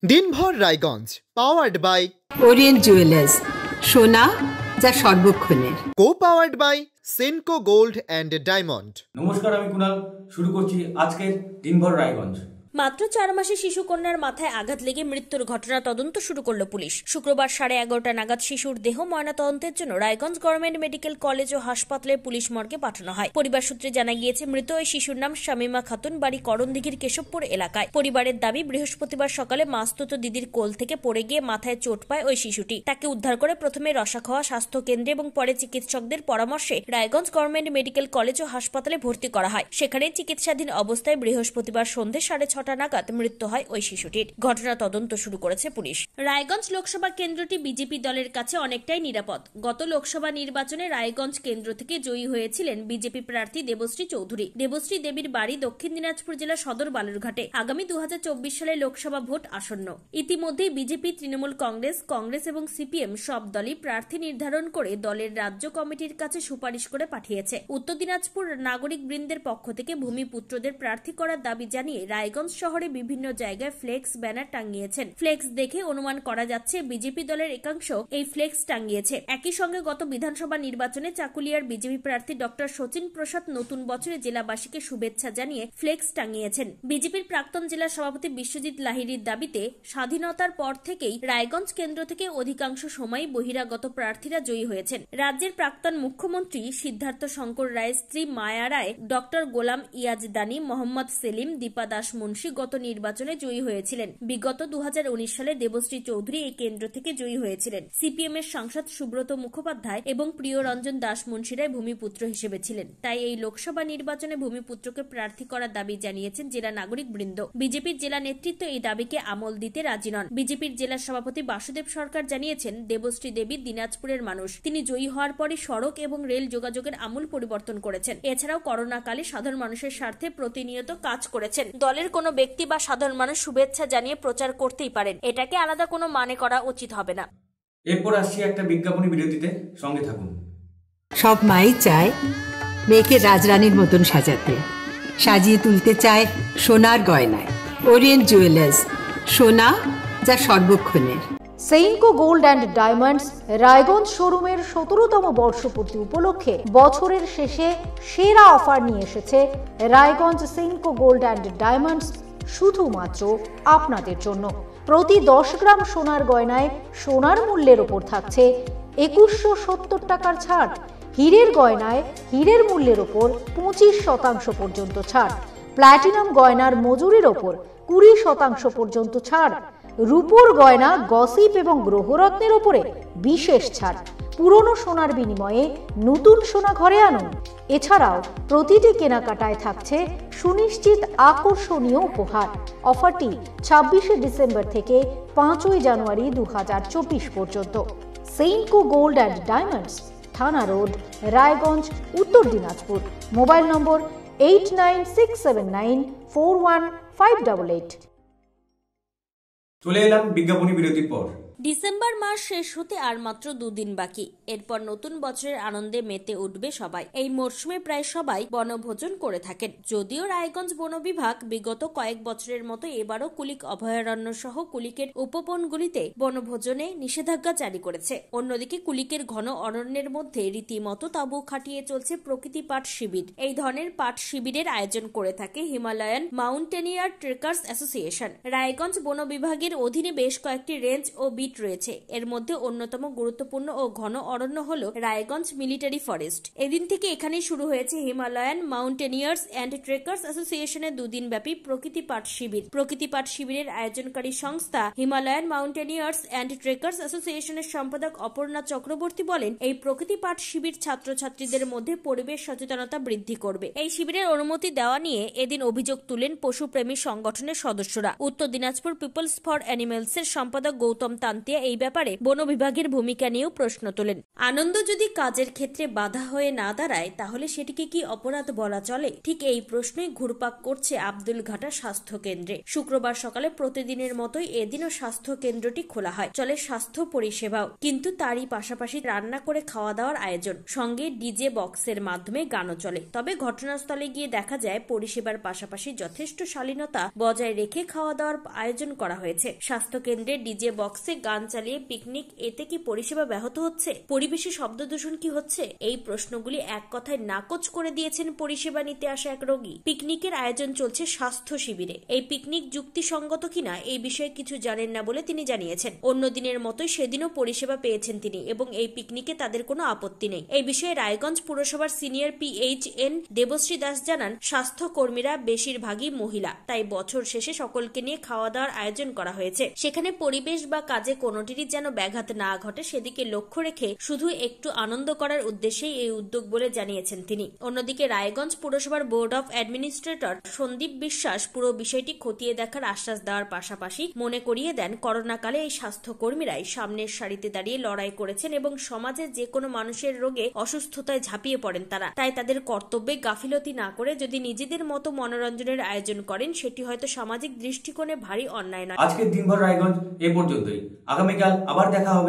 দিনভর Raiganj powered by Orient Jewellers, সোনা যা সর্বক্ষণের। Powered by Senco Gold and Diamond. নমস্কার, আমি কুনাল। শুরু করছি আজকের দিনভর রায়গঞ্জ। মাত্র 4 মাসে শিশু কন্যার মাথায় আঘাত লেগে মৃত্যুর ঘটনা তদন্ত শুরু করল পুলিশ। শুক্রবার 11:30 নাগাদ শিশুর দেহ ময়নাতদন্তের জন্য রায়গঞ্জ গভর্নমেন্ট মেডিকেল কলেজ ও হাসপাতালে পুলিশ মর্গে পাঠানো হয়। পরিবার সূত্রে জানা গিয়েছে, মৃত ওই শিশুর নাম শামিমা খাতুন, বাড়ি করণদিঘির কেশবপুর এলাকায়। পরিবারের দাবি, বৃহস্পতিবার সকালে মাসতুতো দিদির কোল থেকে পড়ে গিয়ে মাথায় চোট পায় ওই শিশুটি। তাকে উদ্ধার করে প্রথমে রসাখোয়া স্বাস্থ্য কেন্দ্রে এবং পরে চিকিৎসকদের পরামর্শে রায়গঞ্জ গভর্নমেন্ট মেডিকেল কলেজ ও হাসপাতালে ভর্তি করা হয়। সেখানে চিকিৎসাধীন অবস্থায় বৃহস্পতিবার সন্ধ্যে 6:30 নাগাদ মৃত্যু হয় ওই শিশুটির। ঘটনা তদন্ত শুরু করেছে পুলিশ। রায়গঞ্জ লোকসভা কেন্দ্রটি বিজেপি দলের কাছে অনেকটাই নিরাপদ। গত লোকসভা নির্বাচনে রায়গঞ্জ কেন্দ্র থেকে জয়ী হয়েছিলেন বিজেপি প্রার্থী দেবশ্রী চৌধুরী। দেবশ্রী দেবীর বাড়ি দক্ষিণ দিনাজপুর জেলা সদর বালুরঘাটে। আগামী 2024 সালে লোকসভা ভোট আসন্ন। ইতিমধ্যেই বিজেপি, তৃণমূল কংগ্রেস এবং সিপিএম সব দলই প্রার্থী নির্ধারণ করে দলের রাজ্য কমিটির কাছে সুপারিশ করে পাঠিয়েছে। উত্তর দিনাজপুর নাগরিক বৃন্দের পক্ষ থেকে ভূমিপুত্রদের প্রার্থী করার দাবি জানিয়ে রায়গঞ্জ শহরে বিভিন্ন জায়গায় ফ্লেক্স ব্যানার টাঙিয়েছেন। ফ্লেক্স দেখে অনুমান করা যাচ্ছে বিজেপি দলের একাংশ এই ফ্লেক্স টাঙিয়েছে। একই সঙ্গে গত বিধানসভা নির্বাচনে চাকুলিয়ার বিজেপি প্রার্থী ডক্টর শচীন প্রসাদ নতুন বছরে জেলাবাসীকে শুভেচ্ছা জানিয়ে ফ্লেক্স টাঙিয়েছেন। বিজেপির প্রাক্তন জেলা সভাপতি বিশ্বজিৎ লাহিড়ীর দাবিতে স্বাধীনতার পর থেকেই রায়গঞ্জ কেন্দ্র থেকে অধিকাংশ সময় বহিরাগত প্রার্থীরা জয়ী হয়েছেন। রাজ্যের প্রাক্তন মুখ্যমন্ত্রী সিদ্ধার্থ শঙ্কর রায়ের স্ত্রী মায়া রায়, ডক্টর গোলাম ইয়াজদানি, মোহাম্মদ সেলিম, দীপা দাস মুন্সি গত নির্বাচনে জয়ী হয়েছিলেন। বিগত 2019 সালে দেবশ্রী চৌধুরী এই কেন্দ্র থেকে জয়ী হয়েছিলেন। সিপিএম এর সাংসদ সুব্রত মুখোপাধ্যায় এবং প্রিয়রঞ্জন দাস মুন্সিরাই ভূমিপুত্র হিসেবে ছিলেন। তাই এই লোকসভা নির্বাচনে ভূমিপুত্রকে প্রার্থী করার দাবি জানিয়েছেন জেলা নাগরিক বৃন্দ। বিজেপির জেলা নেতৃত্ব এই দাবিকে আমল দিতে রাজি নন। বিজেপির জেলা সভাপতি বাসুদেব সরকার জানিয়েছেন, দেবশ্রী দেবী দিনাজপুরের মানুষ। তিনি জয়ী হওয়ার পরে সড়ক এবং রেল যোগাযোগের আমূল পরিবর্তন করেছেন। এছাড়াও করোনাকালে সাধারণ মানুষের স্বার্থে প্রতিনিয়ত কাজ করেছেন। দলের কোনো ব্যক্তি বা সাধারণ মানুষ শুভেচ্ছা জানিয়ে প্রচার করতেই পারেন, এটাকে আলাদা কোনো মানে করা উচিত হবে না। এরপর আসছি একটা বিজ্ঞাপনী বিরতিতে, সঙ্গে থাকুন। সব মাই চায় মেয়েকে রাজরানীর মতন সাজাতে, সাজিয়ে তুলতে চায় সোনার গয়নায়। ওরিয়েন্ট জুয়েলার্স, সোনা যা সর্বক্ষণের। Senco Gold and Diamonds Raiganj শোরুমের 17তম বর্ষপূর্তি উপলক্ষে বছরের শেষে সেরা অফার নিয়ে এসেছে Raiganj Senco Gold and diamonds, শুধুমাত্র আপনাদের জন্য। প্রতি 10 গ্রাম সোনার গয়নায় সোনার মূল্যের ওপর থাকছে 2170 টাকার ছাড়। হীরের গয়নায় হীরের মূল্যের ওপর 25% পর্যন্ত ছাড়। প্ল্যাটিনাম গয়নার মজুরির ওপর 20% পর্যন্ত ছাড়। রূপোর গয়না, গসিপ এবং গ্রহরত্নের ওপরে বিশেষ ছাড়। পুরনো সোনার বিনিময়ে নতুন সোনা ঘরে আনুন। এছাড়াও প্রতিটি কেনাকাটায় থাকছে সুনিশ্চিত আকর্ষণীয় উপহার। অফারটি 26শে ডিসেম্বর থেকে 5ই জানুয়ারি 2024 পর্যন্ত। সেনকো গোল্ড অ্যান্ড ডায়মন্ডস, থানা রোড, রায়গঞ্জ, উত্তর দিনাজপুর। মোবাইল নম্বর 8967941588। চলে এলাম বিজ্ঞাপনী বিরতির পর। ডিসেম্বর মাস শেষ হতে আর মাত্র 2 দিন বাকি। এরপর নতুন বছরের আনন্দে মেতে উঠবে সবাই। এই মরশুমে প্রায় সবাই বনভোজন করে থাকেন। যদিও রায়গঞ্জ বন বিভাগ বিগত কয়েক বছরের মতো এবারও কুলিক অভয়ারণ্য সহ কুলিকের উপবনগুলিতে বনভোজনে নিষেধাজ্ঞা জারি করেছে। অন্যদিকে কুলিকের ঘন অরণ্যের মধ্যে রীতিমতো তাঁবু খাটিয়ে চলছে প্রকৃতি পাঠ শিবির। এই ধরনের পাঠ শিবিরের আয়োজন করে থাকে Himalayan mountaineer trekkers association. Raiganj বন বিভাগের অধীনে বেশ কয়েকটি রেঞ্জ ও বিট রয়েছে। এর মধ্যে অন্যতম গুরুত্বপূর্ণ ও ঘন অরণ্য হল রায়গঞ্জ মিলিটারি ফরেস্ট। এদিন থেকে এখানেই শুরু হয়েছে হিমালয়ান মাউন্টেনিয়ার্স অ্যান্ড ট্রেকার্স অ্যাসোসিয়েশনের 2 দিন ব্যাপী প্রকৃতি পাঠ শিবির। প্রকৃতি পাঠ শিবিরের আয়োজনকারী সংস্থা হিমালয়ান মাউন্টেনিয়ার্স অ্যান্ড ট্রেকার্স অ্যাসোসিয়েশনের সম্পাদক অপর্ণা চক্রবর্তী বলেন, এই প্রকৃতি পাঠ শিবির ছাত্রছাত্রীদের মধ্যে পরিবেশ সচেতনতা বৃদ্ধি করবে। এই শিবিরের অনুমতি দেওয়া নিয়ে এদিন অভিযোগ তুলেন পশুপ্রেমী সংগঠনের সদস্যরা। উত্তর দিনাজপুর পিপলস ফর অ্যানিমেলস এর সম্পাদক গৌতম তান্ত্রিক কান্তিয়া এই ব্যাপারে বন বিভাগের ভূমিকা নিয়েও প্রশ্ন তোলেন। আনন্দ যদি কাজের ক্ষেত্রে বাধা হয়ে না দাঁড়ায় তাহলে সেটিকে কি অপরাধ বলা চলে? ঠিক এই প্রশ্নই ঘুরপাক করছে আব্দুলঘাটা স্বাস্থ্য কেন্দ্রে। শুক্রবার সকালে প্রতিদিনের মতোই এদিনও স্বাস্থ্য কেন্দ্রটি খোলা হয়, চলে স্বাস্থ্য পরিষেবাও, কিন্তু তারই পাশাপাশি রান্না করে খাওয়া দাওয়ার আয়োজন, সঙ্গে ডিজে বক্সের মাধ্যমে গানও চলে। তবে ঘটনাস্থলে গিয়ে দেখা যায় পরিষেবার পাশাপাশি যথেষ্ট শালীনতা বজায় রেখে খাওয়া দাওয়ার আয়োজন করা হয়েছে। স্বাস্থ্য কেন্দ্রে ডিজে বক্সে গান চালিয়ে পিকনিক, এতে কি পরিষেবা ব্যাহত হচ্ছে? পরিবেশে শব্দ দূষণ কি হচ্ছে? এই প্রশ্নগুলি এক কথায় নাকচ করে দিয়েছেন পরিষেবা নিতে আসা এক রোগী। পিকনিকের আয়োজন চলছে স্বাস্থ্য শিবিরে। এই পিকনিক যুক্তিসঙ্গত কিনা এই বিষয়ে কিছু জানেন না বলে তিনি জানিয়েছেন। অন্য দিনের মতোই সেদিনও পরিষেবা পেয়েছেন তিনি এবং এই পিকনিকে তাদের কোনো আপত্তি নেই। এই বিষয়ে রায়গঞ্জ পুরসভার সিনিয়র PHN দেবশ্রী দাস জানান, স্বাস্থ্য কর্মীরা বেশিরভাগই মহিলা, তাই বছর শেষে সকলকে নিয়ে খাওয়া দাওয়ার আয়োজন করা হয়েছে। সেখানে পরিবেশ বা কাজে কোনোটিরই যেন ব্যাঘাত না ঘটে সেদিকে লক্ষ্য রেখে শুধু একটু আনন্দ করার উদ্দেশ্যেই এই উদ্যোগ বলে জানিয়েছেন তিনি। অন্যদিকে রায়গঞ্জ পুরসভার বোর্ড অফ অ্যাডমিনিস্ট্রেটর সন্দীপ বিশ্বাস পুরো বিষয়টি খতিয়ে দেখার আশ্বাস দেওয়ার পাশাপাশি মনে করিয়ে দেন, করোনাকালে এই স্বাস্থ্য কর্মীরাই সামনের সারিতে দাঁড়িয়ে লড়াই করেছেন এবং সমাজে যে কোনো মানুষের রোগে অসুস্থতায় ঝাঁপিয়ে পড়েন তারা। তাই তাদের কর্তব্যে গাফিলতি না করে যদি নিজেদের মতো মনোরঞ্জনের আয়োজন করেন সেটি হয়তো সামাজিক দৃষ্টিকোণে ভারী অন্যায় নয়। আজকের দিনভর রায়গঞ্জ এ পর্যন্তই। আগামীকাল আবার দেখা হবে।